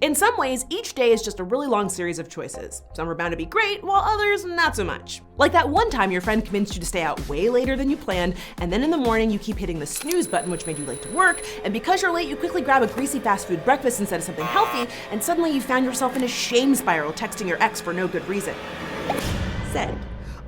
In some ways, each day is just a really long series of choices. Some are bound to be great, while others not so much. Like that one time your friend convinced you to stay out way later than you planned, and then in the morning you keep hitting the snooze button, which made you late to work, and because you're late you quickly grab a greasy fast food breakfast instead of something healthy, and suddenly you found yourself in a shame spiral texting your ex for no good reason. Send.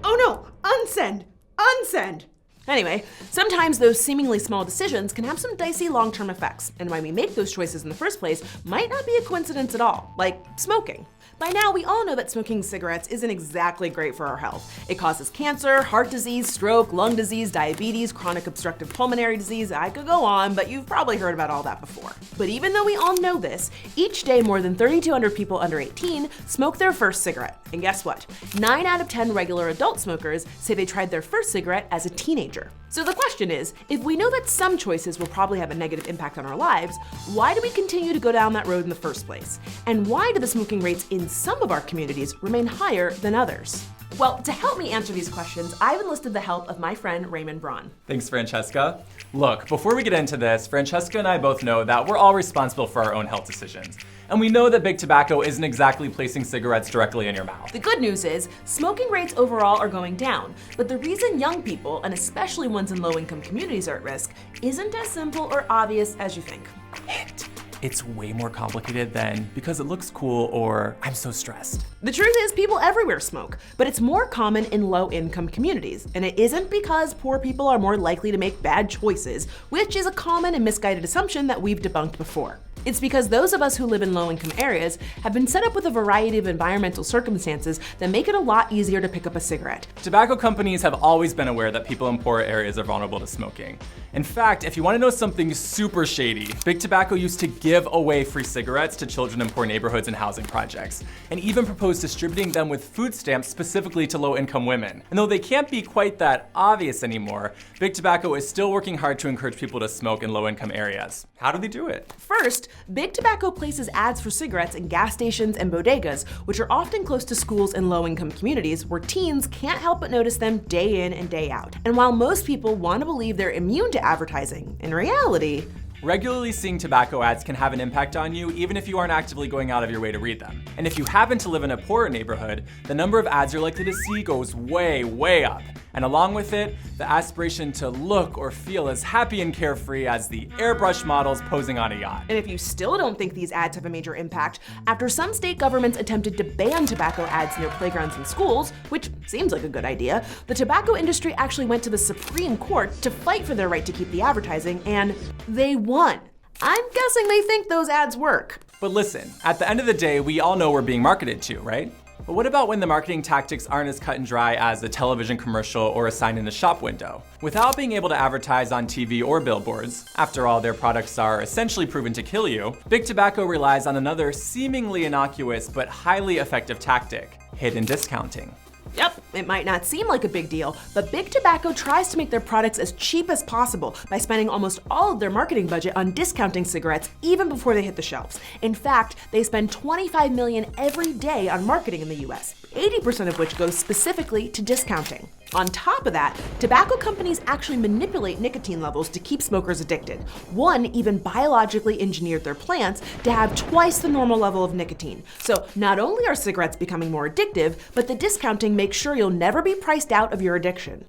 Oh no, unsend, unsend. Anyway, sometimes those seemingly small decisions can have some dicey long-term effects, and why we make those choices in the first place might not be a coincidence at all, like smoking. By now, we all know that smoking cigarettes isn't exactly great for our health. It causes cancer, heart disease, stroke, lung disease, diabetes, chronic obstructive pulmonary disease. I could go on, but you've probably heard about all that before. But even though we all know this, each day more than 3,200 people under 18 smoke their first cigarette. And guess what? 9 out of 10 regular adult smokers say they tried their first cigarette as a teenager. So the question is, if we know that some choices will probably have a negative impact on our lives, why do we continue to go down that road in the first place? And why do the smoking rates in some of our communities remain higher than others? Well, to help me answer these questions, I've enlisted the help of my friend Raymond Braun. Thanks, Francesca. Look, before we get into this, Francesca and I both know that we're all responsible for our own health decisions. And we know that big tobacco isn't exactly placing cigarettes directly in your mouth. The good news is, smoking rates overall are going down, but the reason young people, and especially ones in low-income communities, are at risk isn't as simple or obvious as you think. Hint. It's way more complicated than because it looks cool or I'm so stressed. The truth is people everywhere smoke, but it's more common in low-income communities. And it isn't because poor people are more likely to make bad choices, which is a common and misguided assumption that we've debunked before. It's because those of us who live in low-income areas have been set up with a variety of environmental circumstances that make it a lot easier to pick up a cigarette. Tobacco companies have always been aware that people in poor areas are vulnerable to smoking. In fact, if you want to know something super shady, Big Tobacco used to give away free cigarettes to children in poor neighborhoods and housing projects, and even proposed distributing them with food stamps specifically to low-income women. And though they can't be quite that obvious anymore, Big Tobacco is still working hard to encourage people to smoke in low-income areas. How do they do it? First, Big Tobacco places ads for cigarettes in gas stations and bodegas, which are often close to schools in low-income communities where teens can't help but notice them day in and day out. And while most people want to believe they're immune to advertising, in reality, regularly seeing tobacco ads can have an impact on you even if you aren't actively going out of your way to read them. And if you happen to live in a poorer neighborhood, the number of ads you're likely to see goes way, way up. And along with it, the aspiration to look or feel as happy and carefree as the airbrush models posing on a yacht. And if you still don't think these ads have a major impact, after some state governments attempted to ban tobacco ads near playgrounds and schools, which seems like a good idea, the tobacco industry actually went to the Supreme Court to fight for their right to keep the advertising, and they won. I'm guessing they think those ads work. But listen, at the end of the day, we all know we're being marketed to, right? But what about when the marketing tactics aren't as cut and dry as a television commercial or a sign in a shop window? Without being able to advertise on TV or billboards, after all, their products are essentially proven to kill you, Big Tobacco relies on another seemingly innocuous but highly effective tactic: hidden discounting. Yep, it might not seem like a big deal, but Big Tobacco tries to make their products as cheap as possible by spending almost all of their marketing budget on discounting cigarettes even before they hit the shelves. In fact, they spend $25 million every day on marketing in the US, 80% of which goes specifically to discounting. On top of that, tobacco companies actually manipulate nicotine levels to keep smokers addicted. One even biologically engineered their plants to have twice the normal level of nicotine. So not only are cigarettes becoming more addictive, but the discounting makes sure you'll never be priced out of your addiction.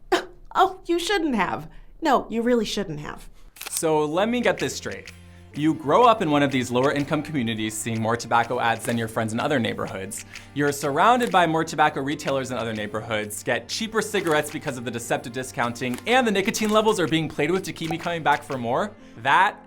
Oh, you shouldn't have. No, you really shouldn't have. So let me get this straight. You grow up in one of these lower income communities seeing more tobacco ads than your friends in other neighborhoods. You're surrounded by more tobacco retailers in other neighborhoods, get cheaper cigarettes because of the deceptive discounting, and the nicotine levels are being played with to keep me coming back for more. That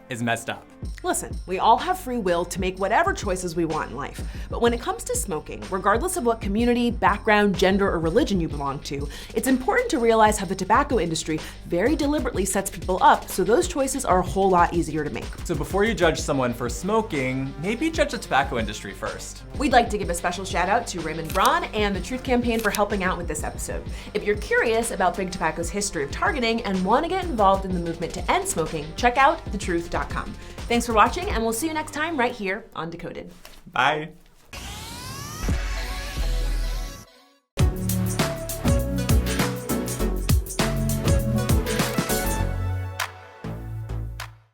is messed up. Listen, we all have free will to make whatever choices we want in life. But when it comes to smoking, regardless of what community, background, gender, or religion you belong to, it's important to realize how the tobacco industry very deliberately sets people up so those choices are a whole lot easier to make. So before you judge someone for smoking, maybe judge the tobacco industry first. We'd like to give a special shout out to Raymond Braun and the Truth Campaign for helping out with this episode. If you're curious about Big Tobacco's history of targeting and want to get involved in the movement to end smoking, check out thetruth.com. Thanks for watching, and we'll see you next time right here on Decoded. Bye.